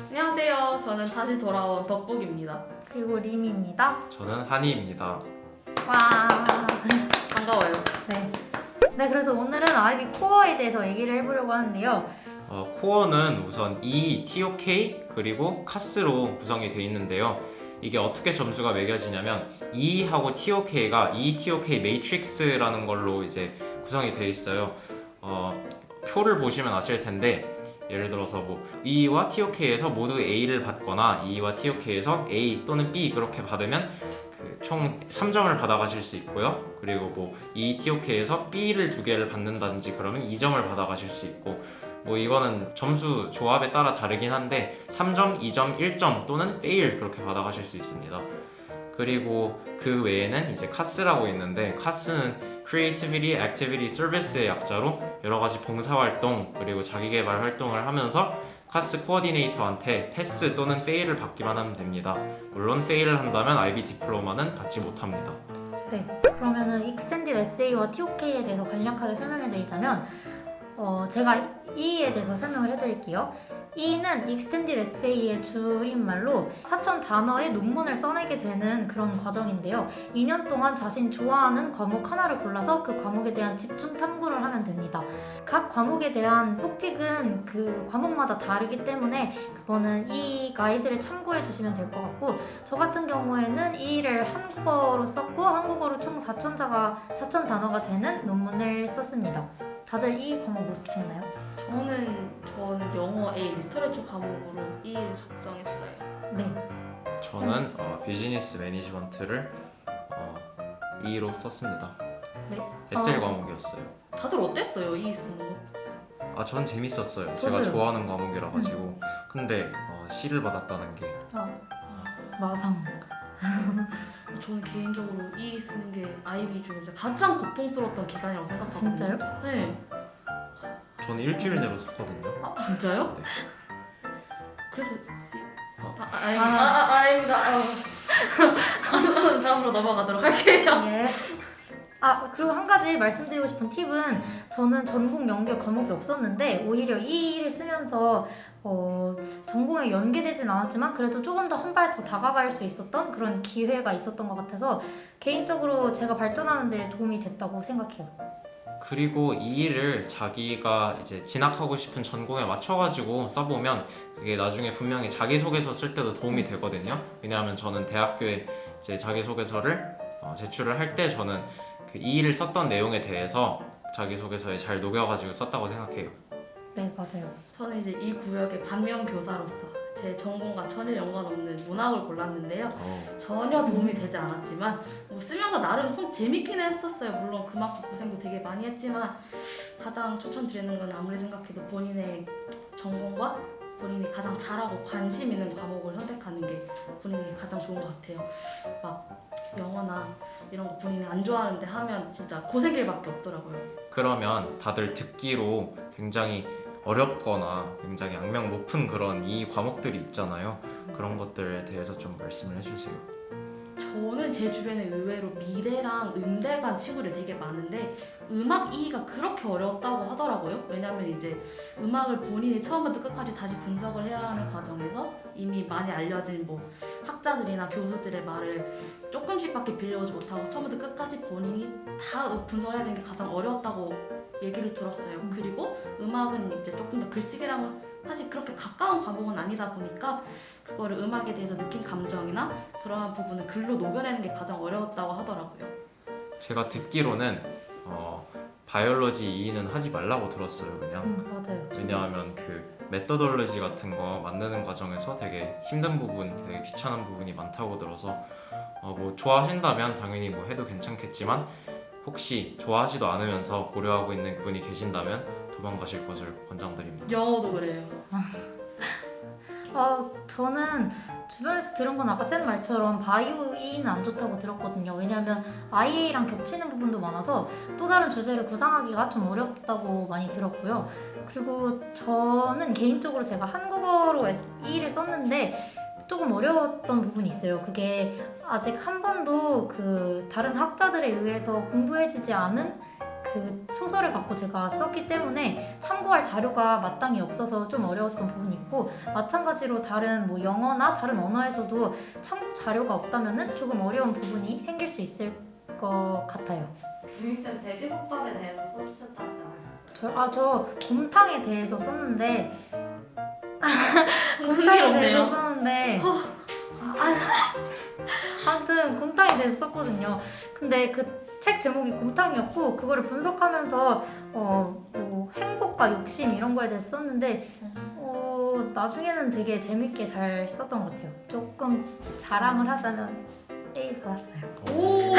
안녕하세요. 저는 다시 돌아온 덕북입니다. 그리고 리미입니다. 저는 한이입니다. 와. 반가워요. 네. 네, 그래서 오늘은 아이비 코어에 대해서 얘기를 해보려고 하는데요. 코어는 우선 E, TOK 그리고 카스로 구성이 되어 있는데요. 이게 어떻게 점수가 매겨지냐면 E하고 TOK가 E, TOK 매트릭스라는 걸로 이제 구성이 되어 있어요. 표를 보시면 아실 텐데 예를 들어서 뭐 E와 TOK에서 모두 A를 받거나 E와 TOK에서 A 또는 B 그렇게 받으면 총 3점을 받아가실 수 있고요. 그리고 뭐 E, TOK에서 B를 2개를 받는다든지 그러면 2점을 받아가실 수 있고 뭐 이거는 점수 조합에 따라 다르긴 한데 3점, 2점, 1점 또는 fail 그렇게 받아가실 수 있습니다. 그리고 그 외에는 이제 카스라고 있는데 카스는 Creativity, Activity, Service의 약자로 여러 가지 봉사활동 그리고 자기개발 활동을 하면서 카스 코어디네이터한테 패스 또는 페일을 받기만 하면 됩니다. 물론 페일을 한다면 IB 디플로마는 받지 못합니다. 네. 그러면은 Extended Essay와 TOK에 대해서 간략하게 설명해드리자면 제가 E에 대해서 설명을 해드릴게요. E는 Extended Essay의 줄임말로 4,000단어의 논문을 써내게 되는 그런 과정인데요. 2년 동안 자신 좋아하는 과목 하나를 골라서 그 과목에 대한 집중 탐구를 하면 됩니다. 각 과목에 대한 토픽은 그 과목마다 다르기 때문에 그거는 이 가이드를 참고해 주시면 될 것 같고, 저 같은 경우에는 E를 한국어로 썼고 한국어로 총 4,000단어가 되는 논문을 썼습니다. 다들 이 과목 뭐 쓰셨나요? 저는 영어 A 리터레처 과목으로 E를 작성했어요. 네. 저는 비즈니스 매니지먼트를 E로 썼습니다. 네. SL 과목이었어요. 다들 어땠어요? E 쓰는 거? 전 재밌었어요. 제가 저도요. 좋아하는 과목이라 가지고. 근데 C를 받았다는 게 마상. 저는 개인적으로 E 쓰는 게 IB 중에서 가장 고통스러웠던 기간이라고 생각하거든요. 진짜요? 네. 저는 일주일 내로 썼거든요. 아 진짜요? 네. 그래서 아. 아닙니다. 다음으로 넘어가도록 할게요. 예. 그리고 한 가지 말씀드리고 싶은 팁은 저는 전공 연계 과목이 없었는데 오히려 E를 쓰면서 전공에 연계되진 않았지만 그래도 조금 더 한 발 더 다가갈 수 있었던 그런 기회가 있었던 것 같아서 개인적으로 제가 발전하는 데 도움이 됐다고 생각해요. 그리고 이 일을 자기가 이제 진학하고 싶은 전공에 맞춰가지고 써보면 그게 나중에 분명히 자기소개서 쓸 때도 도움이 되거든요. 왜냐하면 저는 대학교에 이제 자기소개서를 제출을 할 때 저는 이 일을 썼던 내용에 대해서 자기소개서에 잘 녹여가지고 썼다고 생각해요. 네, 맞아요. 저는 이제 이 구역의 반면 교사로서 제 전공과 전혀 연관없는 문학을 골랐는데요. 전혀 도움이 되지 않았지만 쓰면서 나름 재밌긴 했었어요. 물론 그만큼 고생도 되게 많이 했지만 가장 추천드리는 건 아무리 생각해도 본인의 전공과 본인이 가장 잘하고 관심 있는 과목을 선택하는 게 본인이 가장 좋은 것 같아요. 막 영어나 이런 거 본인이 안 좋아하는데 하면 진짜 고생길밖에 없더라고요. 그러면 다들 듣기로 굉장히 어렵거나 굉장히 악명 높은 그런 이 과목들이 있잖아요. 그런 것들에 대해서 좀 말씀을 해주세요. 저는 제 주변에 의외로 미대랑 음대 간 친구들이 되게 많은데 음악 E가 그렇게 어려웠다고 하더라고요. 왜냐면 이제 음악을 본인이 처음부터 끝까지 다시 분석을 해야 하는 과정에서 이미 많이 알려진 뭐 학자들이나 교수들의 말을 조금씩밖에 빌려오지 못하고 처음부터 끝까지 본인이 다 분석을 해야 되는 게 가장 어려웠다고 얘기를 들었어요. 그리고 음악은 이제 조금 더 글쓰기랑은 사실 그렇게 가까운 과목은 아니다 보니까 그거를 음악에 대해서 느낀 감정이나 그러한 부분을 글로 녹여내는 게 가장 어려웠다고 하더라고요. 제가 듣기로는 바이올로지 2는 하지 말라고 들었어요. 그냥 맞아요. 왜냐하면 그 메서돌로지 같은 거 만드는 과정에서 되게 힘든 부분, 되게 귀찮은 부분이 많다고 들어서 뭐 좋아하신다면 당연히 뭐 해도 괜찮겠지만 혹시 좋아하지도 않으면서 고려하고 있는 분이 계신다면 도망가실 것을 권장드립니다. 영어도 그래요. 저는 주변에서 들은 건 아까 쌤 말처럼 바이오 E는 안 좋다고 들었거든요. 왜냐하면 IA랑 겹치는 부분도 많아서 또 다른 주제를 구상하기가 좀 어렵다고 많이 들었고요. 그리고 저는 개인적으로 제가 한국어로 E를 썼는데 조금 어려웠던 부분이 있어요. 그게 아직 한 번도 그 다른 학자들에 의해서 공부해지지 않은 그 소설을 갖고 제가 썼기 때문에 참고할 자료가 마땅히 없어서 좀 어려웠던 부분이 있고, 마찬가지로 다른 뭐 영어나 다른 언어에서도 참고 자료가 없다면은 조금 어려운 부분이 생길 수 있을 것 같아요. 유미쌤 돼지국밥에 대해서 쓰셨다지 않아요? 저 곰탕에 대해서 썼는데 곰탕에 흥미롭네요. 대해서 썼는데 아무튼 곰탕에 대해서 썼거든요. 근데 그 책 제목이 곰탕이었고 그거를 분석하면서 뭐 행복과 욕심 이런 거에 대해서 썼는데 나중에는 되게 재밌게 잘 썼던 것 같아요. 조금 자랑을 하자면 A 받았어요. 오.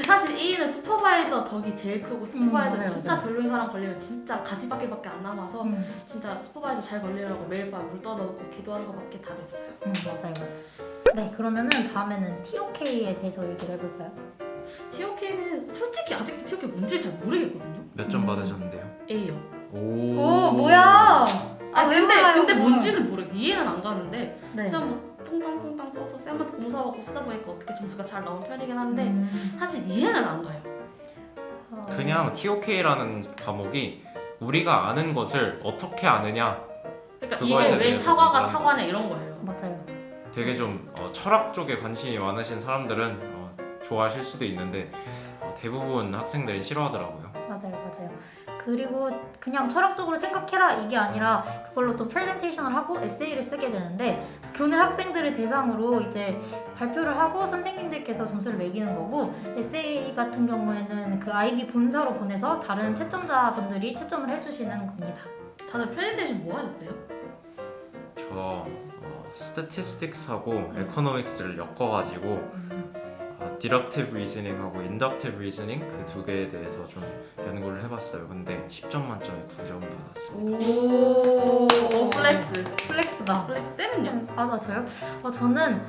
사실 E는 슈퍼바이저 덕이 제일 크고 슈퍼바이저 맞아요, 진짜 맞아요. 별로인 사람 걸리면 진짜 가지밖에밖에 안 남아서 음, 진짜 슈퍼바이저 잘 걸리려고 매일 밤 물 떠넣고 기도하는 것밖에 답이 없어요. 맞아요. 네, 그러면은 다음에는 TOK에 대해서 얘기를 해볼까요? TOK는 솔직히 아직 TOK 뭔지 잘 모르겠거든요. 몇 점 음. 받으셨는데요? A요. 오, 오, 뭐야? 아 왜 근데 몰라요? 근데 뭔지는 모르겠어. 이해는 안 가는데 네. 그냥 뭐 뚱땅뚱땅 써서 쌤한테 공사받고 쓰다 보니까 어떻게 점수가 잘 나온 편이긴 한데 음. 사실 이해는 안 가요. 그냥 TOK라는 과목이 우리가 아는 것을 어떻게 아느냐, 그러니까 그거에 이게 왜 대해서 사과가 공부하는 사과냐 이런 거예요. 맞아요. 되게 좀 철학 쪽에 관심이 많으신 사람들은 좋아하실 수도 있는데 대부분 학생들이 싫어하더라고요. 맞아요. 그리고 그냥 철학적으로 생각해라 이게 아니라 그걸로 또 프레젠테이션을 하고 에세이를 쓰게 되는데 교내 학생들을 대상으로 이제 발표를 하고 선생님들께서 점수를 매기는 거고, 에세이 같은 경우에는 그 아이디 본사로 보내서 다른 채점자분들이 채점을 해주시는 겁니다. 다들 프레젠테이션 뭐 하셨어요? 저 statistics하고 economics를 엮어가지고 deductive reasoning하고 inductive reasoning 그 두 개에 대해서 좀 연구를 해봤어요. 근데 10점 만점에 9점 받았습니다. 오 플렉스. 플렉스다. 플렉스 쌤은요? 저요? 저는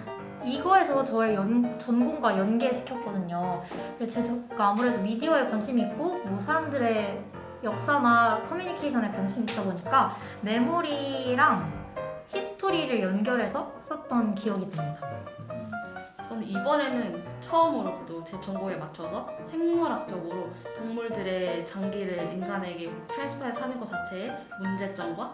이거에서 저의 전공과 연계시켰거든요. 제가 아무래도 미디어에 관심이 있고 뭐 사람들의 역사나 커뮤니케이션에 관심이 있다 보니까 메모리랑 히스토리를 연결해서 썼던 기억이 납니다. 저는 이번에는 처음으로 또 제 전공에 맞춰서 생물학적으로 동물들의 장기를 인간에게 트랜스플란트 하는 것 자체의 문제점과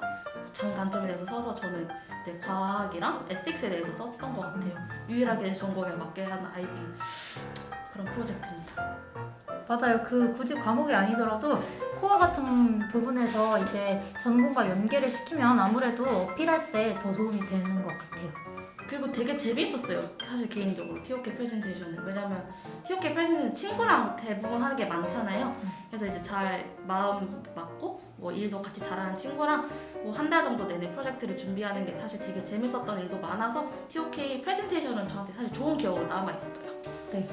장단점에 대해서 써서 저는 이제 과학이랑 에틱스에 대해서 썼던 것 같아요. 유일하게 전공에 맞게 한 IB 그런 프로젝트입니다. 맞아요. 그 굳이 과목이 아니더라도 코어 같은 부분에서 이제 전공과 연계를 시키면 아무래도 어필할 때 더 도움이 되는 것 같아요. 그리고 되게 재밌었어요. 사실 개인적으로 TOK 프레젠테이션은. 왜냐면 TOK 프레젠테이션 친구랑 대부분 하는 게 많잖아요. 그래서 이제 잘 마음 맞고 뭐 일도 같이 잘하는 친구랑 뭐 한 달 정도 내내 프로젝트를 준비하는 게 사실 되게 재밌었던 일도 많아서 TOK 프레젠테이션은 저한테 사실 좋은 기억으로 남아있어요. 네.